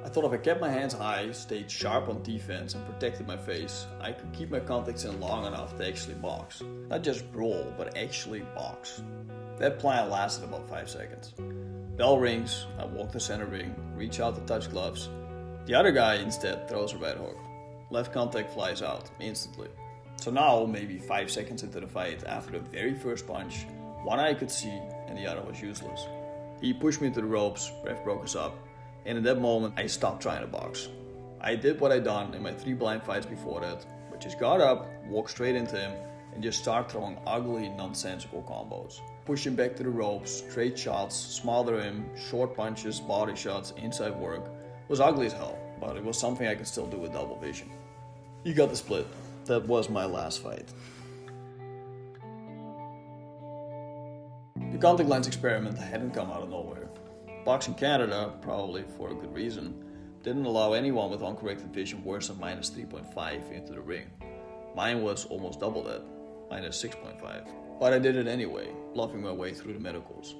I thought if I kept my hands high, stayed sharp on defense, and protected my face, I could keep my contacts in long enough to actually box. Not just brawl, but actually box. That plan lasted about 5 seconds. Bell rings, I walk the center ring, reach out to touch gloves. The other guy instead throws a right hook. Left contact flies out, instantly. So now, maybe 5 seconds into the fight, after the very first punch, one eye could see and the other was useless. He pushed me to the ropes, ref broke us up, and in that moment I stopped trying to box. I did what I'd done in my 3 blind fights before that, but just got up, walked straight into him, and just start throwing ugly, nonsensical combos. Push him back to the ropes, straight shots, smother him, short punches, body shots, inside work. It was ugly as hell, but it was something I could still do with double vision. You got the split. That was my last fight. The contact lens experiment hadn't come out of nowhere. Boxing Canada, probably for a good reason, didn't allow anyone with uncorrected vision worse than minus 3.5 into the ring. Mine was almost double that, minus 6.5. But I did it anyway, bluffing my way through the medicals.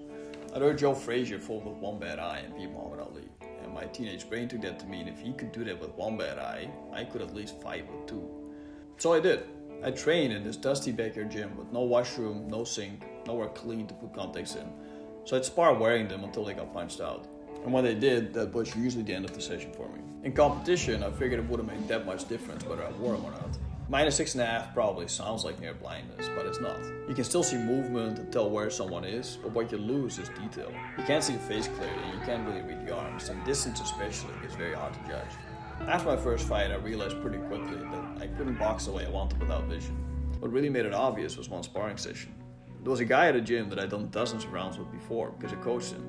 I'd heard Joe Frazier fought with one bad eye and beat Muhammad Ali, and my teenage brain took that to mean if he could do that with one bad eye, I could at least fight with 2. So I did. I trained in this dusty backyard gym with no washroom, no sink, nowhere clean to put contacts in. So I'd spar wearing them until they got punched out. And when they did, that was usually the end of the session for me. In competition, I figured it wouldn't make that much difference whether I wore them or not. Minus 6.5 probably sounds like near blindness, but it's not. You can still see movement and tell where someone is, but what you lose is detail. You can't see the face clearly, and you can't really read the arms, and distance especially is very hard to judge. After my first fight, I realized pretty quickly that I couldn't box the way I wanted without vision. What really made it obvious was one sparring session. There was a guy at a gym that I'd done dozens of rounds with before because I coached him.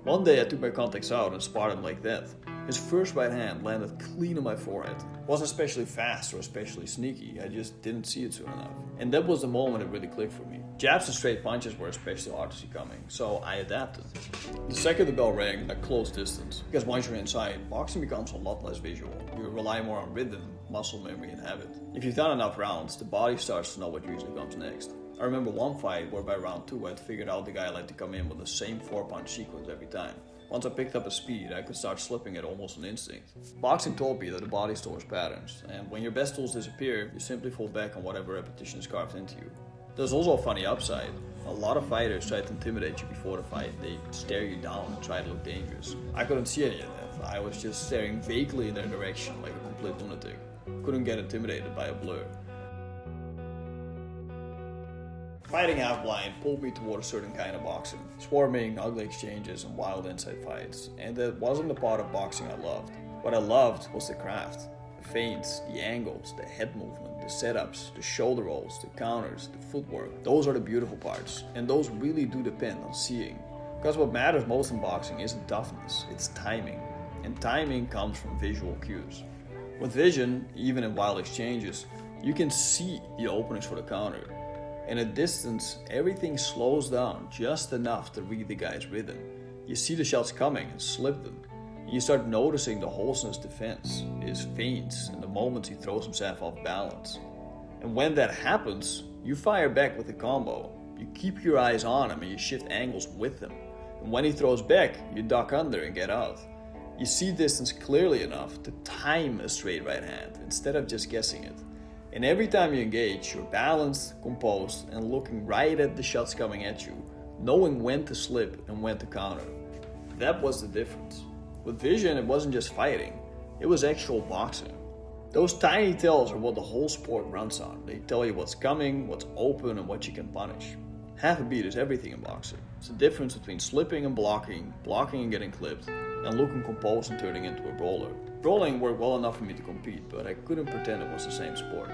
One day I took my contacts out and sparred him like that. His first right hand landed clean on my forehead. It wasn't especially fast or especially sneaky, I just didn't see it soon enough. And that was the moment it really clicked for me. Jabs and straight punches were especially hard to see coming, so I adapted. The second the bell rang, I closed distance. Because once you're inside, boxing becomes a lot less visual. You rely more on rhythm, muscle memory, and habit. If you've done enough rounds, the body starts to know what usually comes next. I remember one fight where by round 2 I'd figured out the guy liked to come in with the same 4-punch sequence every time. Once I picked up a speed, I could start slipping it almost on instinct. Boxing taught me that the body stores patterns, and when your best tools disappear, you simply fall back on whatever repetition is carved into you. There's also a funny upside. A lot of fighters try to intimidate you before the fight. They stare you down and try to look dangerous. I couldn't see any of that. I was just staring vaguely in their direction like a complete lunatic. Couldn't get intimidated by a blur. Fighting half blind pulled me toward a certain kind of boxing. Swarming, ugly exchanges, and wild inside fights. And that wasn't the part of boxing I loved. What I loved was the craft. The feints, the angles, the head movement, the setups, the shoulder rolls, the counters, the footwork. Those are the beautiful parts. And those really do depend on seeing. Because what matters most in boxing isn't toughness, it's timing. And timing comes from visual cues. With vision, even in wild exchanges, you can see the openings for the counter. And at distance, everything slows down just enough to read the guy's rhythm. You see the shots coming and slip them. You start noticing the holes in his defense, his feints, and the moments he throws himself off balance. And when that happens, you fire back with the combo. You keep your eyes on him and you shift angles with him. And when he throws back, you duck under and get out. You see distance clearly enough to time a straight right hand instead of just guessing it. And every time you engage, you're balanced, composed, and looking right at the shots coming at you, knowing when to slip and when to counter. That was the difference. With vision, it wasn't just fighting, it was actual boxing. Those tiny tells are what the whole sport runs on. They tell you what's coming, what's open, and what you can punish. Half a beat is everything in boxing. It's the difference between slipping and blocking and getting clipped, and looking composed and turning into a brawler. Brawling worked well enough for me to compete, but I couldn't pretend it was the same sport.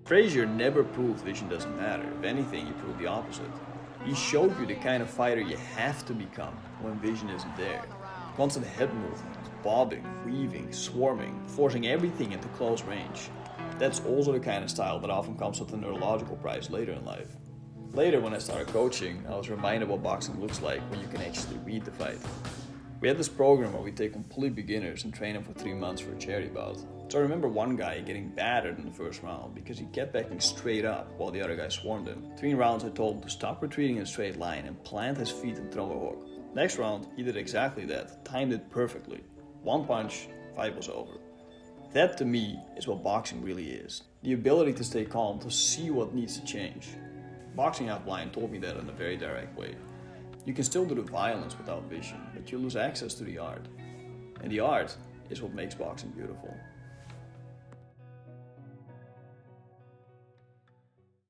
Frazier never proved vision doesn't matter. If anything, he proved the opposite. He showed you the kind of fighter you have to become when vision isn't there. Constant head movement, bobbing, weaving, swarming, forcing everything into close range. That's also the kind of style that often comes with a neurological prize later in life. Later, when I started coaching, I was reminded what boxing looks like when you can actually read the fight. We had this program where we take complete beginners and train them for 3 months for a charity bout. So I remember one guy getting battered in the first round because he kept backing straight up while the other guy swarmed him. Between rounds I told him to stop retreating in a straight line and plant his feet and throw a hook. Next round, he did exactly that, timed it perfectly. One punch, fight was over. That to me is what boxing really is. The ability to stay calm, to see what needs to change. Boxing Out Blind taught me that in a very direct way. You can still do the violence without vision, but you lose access to the art. And the art is what makes boxing beautiful.